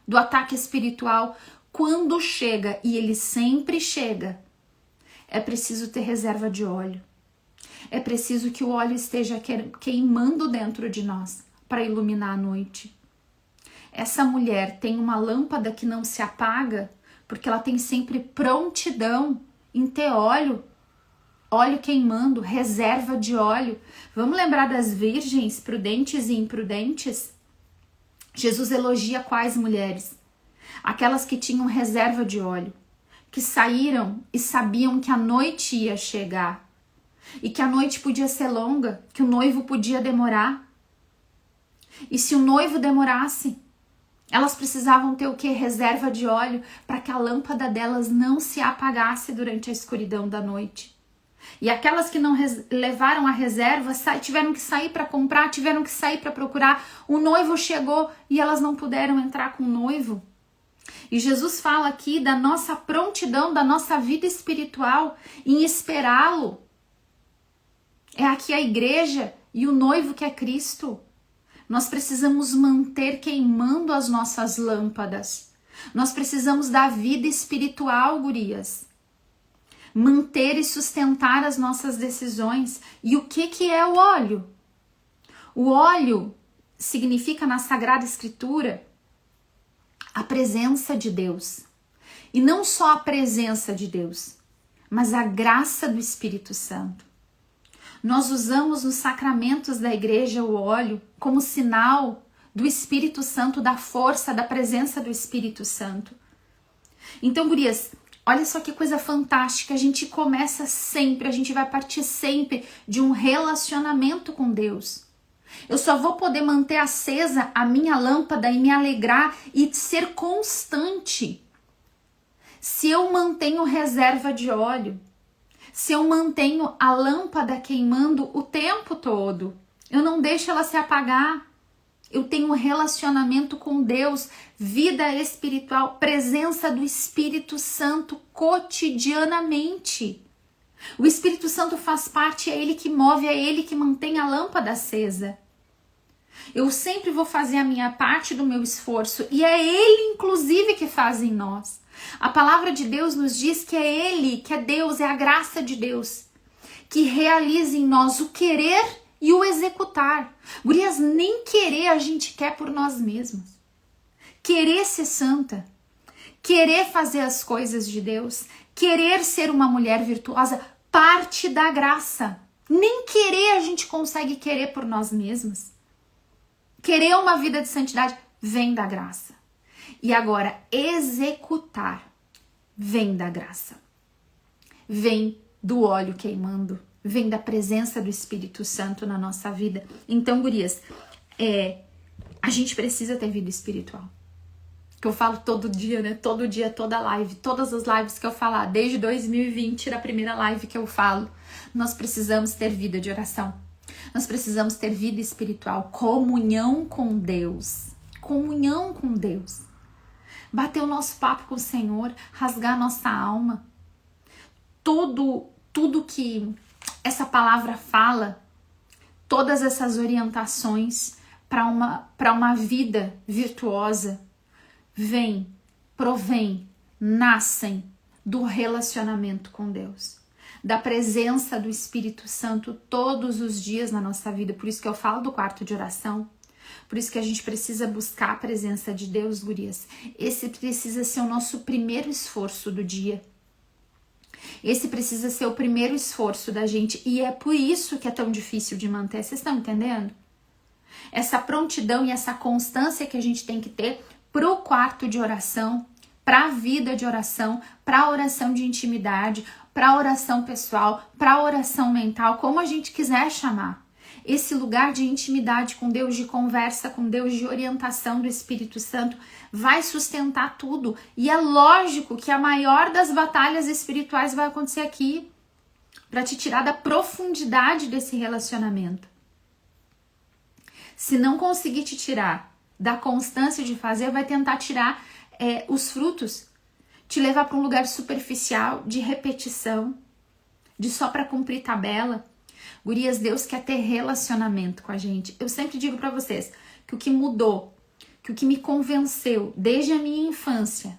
do ataque espiritual, quando chega, e ele sempre chega, é preciso ter reserva de óleo. É preciso que o óleo esteja queimando dentro de nós para iluminar a noite. Essa mulher tem uma lâmpada que não se apaga porque ela tem sempre prontidão em ter óleo queimando, reserva de óleo. Vamos lembrar das virgens prudentes e imprudentes? Jesus elogia quais mulheres? Aquelas que tinham reserva de óleo, que saíram e sabiam que a noite ia chegar e que a noite podia ser longa, que o noivo podia demorar. E se o noivo demorasse, elas precisavam ter o quê? Reserva de óleo para que a lâmpada delas não se apagasse durante a escuridão da noite. E aquelas que não levaram a reserva tiveram que sair para comprar, tiveram que sair para procurar. O noivo chegou e elas não puderam entrar com o noivo. E Jesus fala aqui da nossa prontidão, da nossa vida espiritual em esperá-lo. É aqui a igreja e o noivo que é Cristo. Nós precisamos manter queimando as nossas lâmpadas. Nós precisamos da vida espiritual, gurias. Manter e sustentar as nossas decisões. E o que é o óleo? O óleo significa na Sagrada Escritura a presença de Deus. E não só a presença de Deus, mas a graça do Espírito Santo. Nós usamos nos sacramentos da igreja o óleo como sinal do Espírito Santo, da força, da presença do Espírito Santo. Então, gurias, olha só que coisa fantástica. A gente começa sempre, a gente vai partir sempre de um relacionamento com Deus. Eu só vou poder manter acesa a minha lâmpada e me alegrar e ser constante se eu mantenho reserva de óleo. Se eu mantenho a lâmpada queimando o tempo todo, eu não deixo ela se apagar. Eu tenho um relacionamento com Deus, vida espiritual, presença do Espírito Santo cotidianamente. O Espírito Santo faz parte, é Ele que move, é Ele que mantém a lâmpada acesa. Eu sempre vou fazer a minha parte do meu esforço e é Ele, inclusive, que faz em nós. A palavra de Deus nos diz que é Ele, que é Deus, é a graça de Deus, que realiza em nós o querer e o executar. Gurias, nem querer a gente quer por nós mesmos. Querer ser santa, querer fazer as coisas de Deus, querer ser uma mulher virtuosa, parte da graça. Nem querer a gente consegue querer por nós mesmos. Querer uma vida de santidade vem da graça. E agora, executar vem da graça. Vem do óleo queimando. Vem da presença do Espírito Santo na nossa vida. Então, gurias, a gente precisa ter vida espiritual. Que eu falo todo dia, né? Todo dia, toda live. Todas as lives que eu falar, desde 2020, da primeira live que eu falo. Nós precisamos ter vida de oração. Nós precisamos ter vida espiritual. Comunhão com Deus. Comunhão com Deus. Bater o nosso papo com o Senhor, rasgar a nossa alma. Tudo que essa palavra fala, todas essas orientações para uma vida virtuosa, provém, nascem do relacionamento com Deus, da presença do Espírito Santo todos os dias na nossa vida. Por isso que eu falo do quarto de oração, Por isso que a gente precisa buscar a presença de Deus, gurias. Esse precisa ser o nosso primeiro esforço do dia. Esse precisa ser o primeiro esforço da gente. E é por isso que é tão difícil de manter. Vocês estão entendendo? Essa prontidão e essa constância que a gente tem que ter pro quarto de oração, pra vida de oração, pra oração de intimidade, pra oração pessoal, pra oração mental, como a gente quiser chamar. Esse lugar de intimidade com Deus, de conversa com Deus, de orientação do Espírito Santo, vai sustentar tudo. E é lógico que a maior das batalhas espirituais vai acontecer aqui, para te tirar da profundidade desse relacionamento. Se não conseguir te tirar da constância de fazer, vai tentar tirar os frutos, te levar para um lugar superficial, de repetição, de só para cumprir tabela. Gurias, Deus quer ter relacionamento com a gente. Eu sempre digo para vocês que o que mudou, que o que me convenceu desde a minha infância,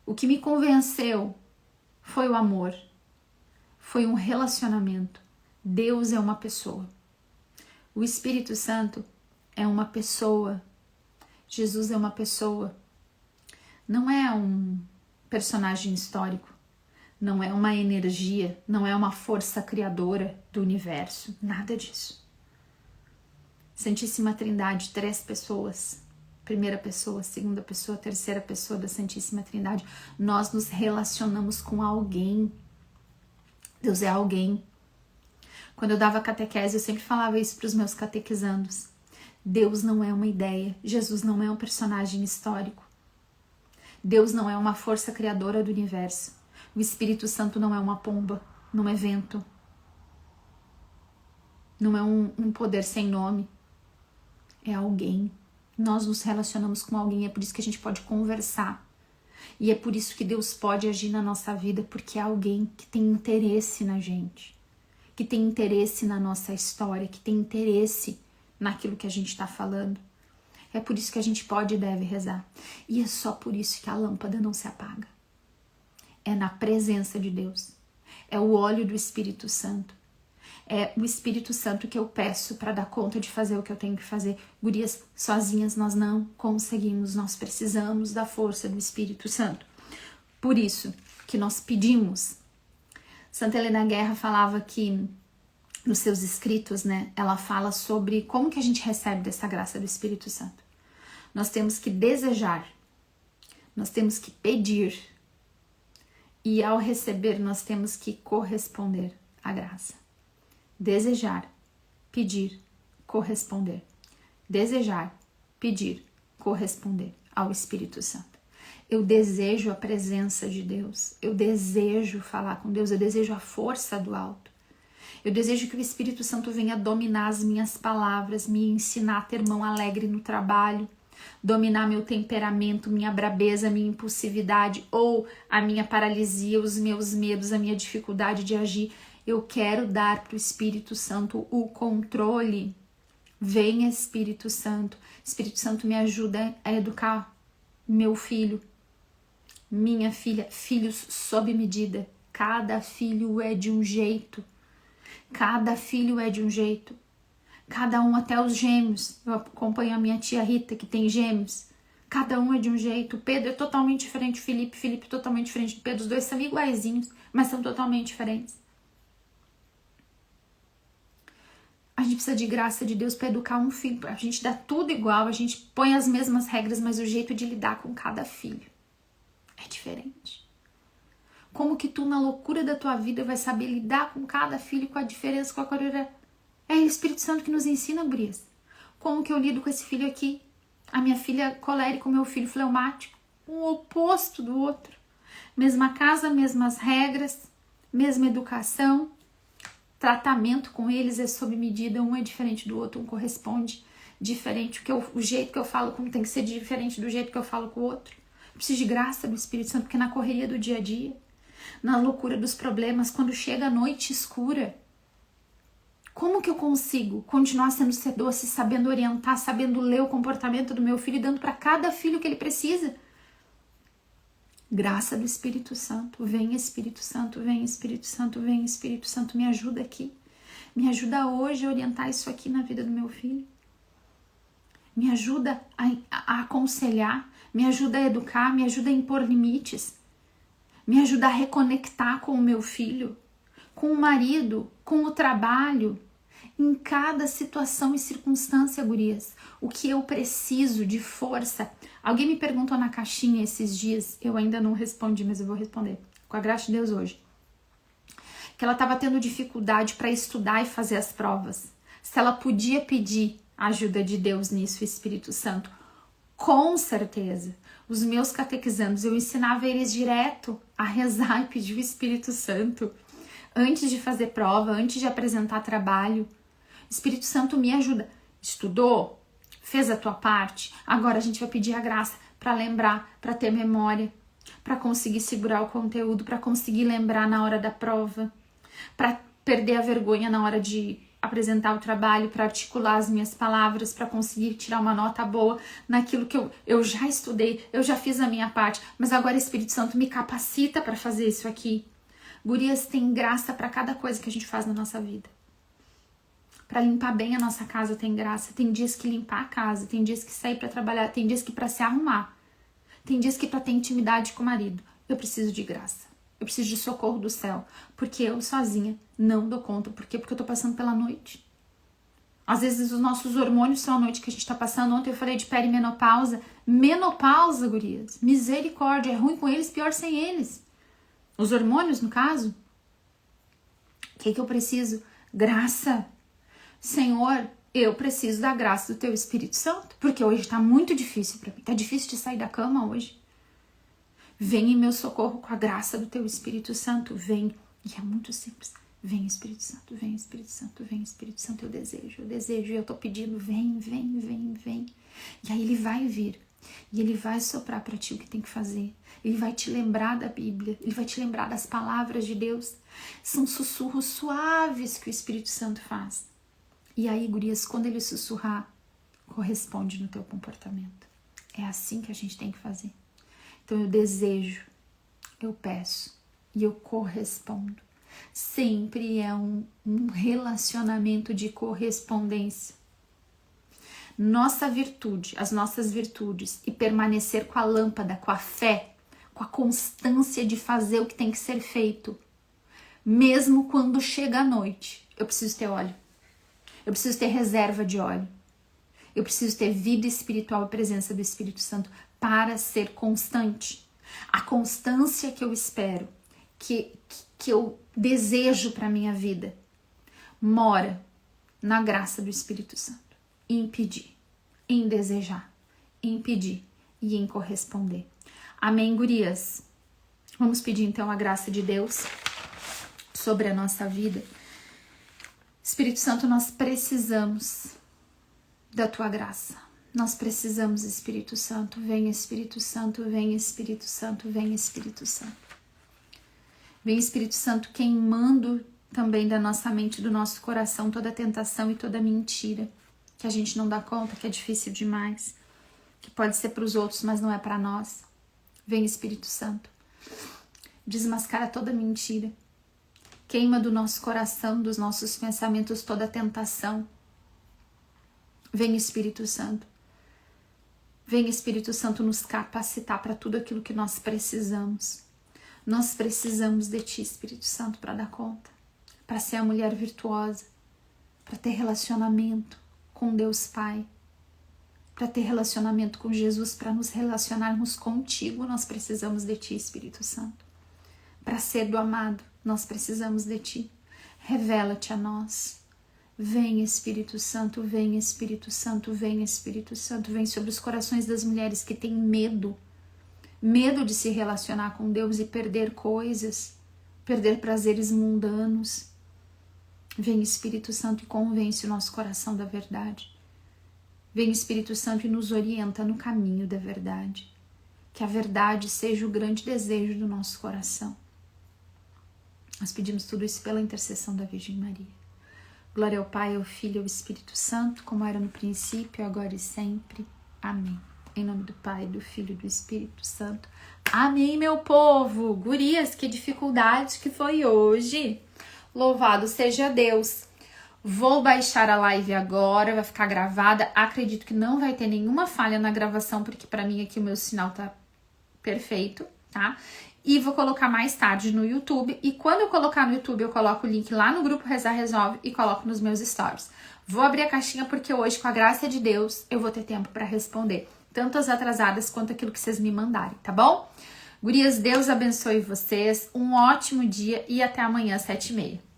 o que me convenceu foi o amor, foi um relacionamento. Deus é uma pessoa. O Espírito Santo é uma pessoa. Jesus é uma pessoa. Não é um personagem histórico. Não é uma energia, não é uma força criadora do universo, nada disso. Santíssima Trindade, 3 pessoas, primeira pessoa, segunda pessoa, terceira pessoa da Santíssima Trindade. Nós nos relacionamos com alguém. Deus é alguém. Quando eu dava catequese, eu sempre falava isso para os meus catequizandos. Deus não é uma ideia, Jesus não é um personagem histórico. Deus não é uma força criadora do universo. O Espírito Santo não é uma pomba, não é vento. Não é um poder sem nome. É alguém. Nós nos relacionamos com alguém, é por isso que a gente pode conversar. E é por isso que Deus pode agir na nossa vida, porque é alguém que tem interesse na gente, que tem interesse na nossa história, que tem interesse naquilo que a gente está falando. É por isso que a gente pode e deve rezar. E é só por isso que a lâmpada não se apaga. É na presença de Deus. É o óleo do Espírito Santo. É o Espírito Santo que eu peço para dar conta de fazer o que eu tenho que fazer. Gurias, sozinhas nós não conseguimos. Nós precisamos da força do Espírito Santo. Por isso que nós pedimos. Santa Helena Guerra falava que nos seus escritos, né, ela fala sobre como que a gente recebe dessa graça do Espírito Santo. Nós temos que desejar. Nós temos que pedir. E ao receber, nós temos que corresponder à graça. Desejar, pedir, corresponder. Desejar, pedir, corresponder ao Espírito Santo. Eu desejo a presença de Deus. Eu desejo falar com Deus. Eu desejo a força do alto. Eu desejo que o Espírito Santo venha dominar as minhas palavras, me ensinar a ter mão alegre no trabalho, dominar meu temperamento, minha brabeza, minha impulsividade ou a minha paralisia, os meus medos, a minha dificuldade de agir. Eu quero dar para o Espírito Santo o controle. Venha, Espírito Santo. Espírito Santo, me ajuda a educar meu filho, minha filha, filhos sob medida. Cada filho é de um jeito. Cada filho é de um jeito. Cada um, até os gêmeos. Eu acompanho a minha tia Rita, que tem gêmeos. Cada um é de um jeito. O Pedro é totalmente diferente do Felipe. Felipe é totalmente diferente do Pedro. Os dois são iguaizinhos, mas são totalmente diferentes. A gente precisa de graça de Deus para educar um filho. A gente dá tudo igual, a gente põe as mesmas regras, mas o jeito de lidar com cada filho é diferente. Como que tu, na loucura da tua vida, vai saber lidar com cada filho, com a diferença, com a coreografia? É o Espírito Santo que nos ensina, gurias. Como que eu lido com esse filho aqui? A minha filha colérica, o meu filho fleumático. Um oposto do outro. Mesma casa, mesmas regras, mesma educação. Tratamento com eles é sob medida, um é diferente do outro, um corresponde diferente. O jeito que eu falo com um tem que ser diferente do jeito que eu falo com o outro. Eu preciso de graça do Espírito Santo, porque na correria do dia a dia, na loucura dos problemas, quando chega a noite escura, como que eu consigo continuar sendo ser doce, sabendo orientar, sabendo ler o comportamento do meu filho e dando para cada filho o que ele precisa? Graça do Espírito Santo. Vem, Espírito Santo, vem, Espírito Santo, vem, Espírito Santo, me ajuda aqui. Me ajuda hoje a orientar isso aqui na vida do meu filho. Me ajuda a aconselhar, me ajuda a educar, me ajuda a impor limites. Me ajuda a reconectar com o meu filho, com o marido, com o trabalho. Em cada situação e circunstância, gurias, o que eu preciso de força. Alguém me perguntou na caixinha esses dias, eu ainda não respondi, mas eu vou responder, com a graça de Deus hoje. Que ela estava tendo dificuldade para estudar e fazer as provas. Se ela podia pedir a ajuda de Deus nisso, o Espírito Santo. Com certeza. Os meus catequizandos, eu ensinava eles direto a rezar e pedir o Espírito Santo. Antes de fazer prova, antes de apresentar trabalho. O Espírito Santo me ajuda. Estudou? Fez a tua parte? Agora a gente vai pedir a graça para lembrar, para ter memória, para conseguir segurar o conteúdo, para conseguir lembrar na hora da prova, para perder a vergonha na hora de apresentar o trabalho, para articular as minhas palavras, para conseguir tirar uma nota boa naquilo que eu já estudei, eu já fiz a minha parte, mas agora o Espírito Santo me capacita para fazer isso aqui. Gurias, tem graça para cada coisa que a gente faz na nossa vida. Para limpar bem a nossa casa tem graça. Tem dias que limpar a casa, tem dias que sair para trabalhar, tem dias que para se arrumar, tem dias que para ter intimidade com o marido. Eu preciso de graça. Eu preciso de socorro do céu, porque eu sozinha não dou conta. Por quê? Porque eu tô passando pela noite. Às vezes os nossos hormônios são a noite que a gente tá passando. Ontem eu falei de perimenopausa. Menopausa, gurias. Misericórdia. É ruim com eles, pior sem eles. Os hormônios, no caso. O que eu preciso? Graça. Senhor, eu preciso da graça do Teu Espírito Santo, porque hoje tá muito difícil pra mim. Tá difícil de sair da cama hoje. Vem em meu socorro com a graça do Teu Espírito Santo. Vem. E é muito simples. Vem, Espírito Santo, vem, Espírito Santo, vem, Espírito Santo. Eu desejo, e eu tô pedindo, vem, vem, vem, vem. E aí ele vai vir. E ele vai soprar para ti o que tem que fazer. Ele vai te lembrar da Bíblia. Ele vai te lembrar das palavras de Deus. São sussurros suaves que o Espírito Santo faz. E aí, gurias, quando ele sussurrar, corresponde no teu comportamento. É assim que a gente tem que fazer. Então eu desejo, eu peço e eu correspondo. Sempre é um relacionamento de correspondência. Nossa virtude, as nossas virtudes e permanecer com a lâmpada, com a fé, com a constância de fazer o que tem que ser feito. Mesmo quando chega a noite, eu preciso ter óleo. Eu preciso ter reserva de óleo. Eu preciso ter vida espiritual e presença do Espírito Santo para ser constante. A constância que eu espero, que eu desejo para a minha vida, mora na graça do Espírito Santo. Em pedir, em desejar, em pedir e em corresponder. Amém, gurias? Vamos pedir então a graça de Deus sobre a nossa vida. Espírito Santo, nós precisamos da tua graça. Nós precisamos, Espírito Santo. Vem, Espírito Santo, vem, Espírito Santo, vem, Espírito Santo. Vem, Espírito Santo, queimando também da nossa mente, do nosso coração, toda tentação e toda mentira que a gente não dá conta, que é difícil demais, que pode ser para os outros, mas não é para nós. Vem, Espírito Santo. Desmascara toda mentira. Queima do nosso coração, dos nossos pensamentos, toda tentação. Vem, Espírito Santo. Vem, Espírito Santo, nos capacitar para tudo aquilo que nós precisamos. Nós precisamos de Ti, Espírito Santo, para dar conta, para ser a mulher virtuosa, para ter relacionamento com Deus Pai, para ter relacionamento com Jesus, para nos relacionarmos contigo, nós precisamos de Ti, Espírito Santo. Para ser do amado, nós precisamos de Ti. Revela-te a nós. Vem, Espírito Santo, vem, Espírito Santo, vem, Espírito Santo, vem sobre os corações das mulheres que têm medo de se relacionar com Deus e perder coisas, perder prazeres mundanos. Vem, Espírito Santo, e convence o nosso coração da verdade. Vem, Espírito Santo, e nos orienta no caminho da verdade. Que a verdade seja o grande desejo do nosso coração. Nós pedimos tudo isso pela intercessão da Virgem Maria. Glória ao Pai, ao Filho e ao Espírito Santo, como era no princípio, agora e sempre. Amém. Em nome do Pai, do Filho e do Espírito Santo. Amém, meu povo. Gurias, que dificuldade que foi hoje. Louvado seja Deus. Vou baixar a live agora, vai ficar gravada. Acredito que não vai ter nenhuma falha na gravação, porque pra mim aqui o meu sinal tá perfeito, tá? E vou colocar mais tarde no YouTube. E quando eu colocar no YouTube, eu coloco o link lá no grupo Rezar Resolve e coloco nos meus stories. Vou abrir a caixinha porque hoje, com a graça de Deus, eu vou ter tempo pra responder. Tanto as atrasadas quanto aquilo que vocês me mandarem, tá bom? Gurias, Deus abençoe vocês. Um ótimo dia e até amanhã, às 7h30.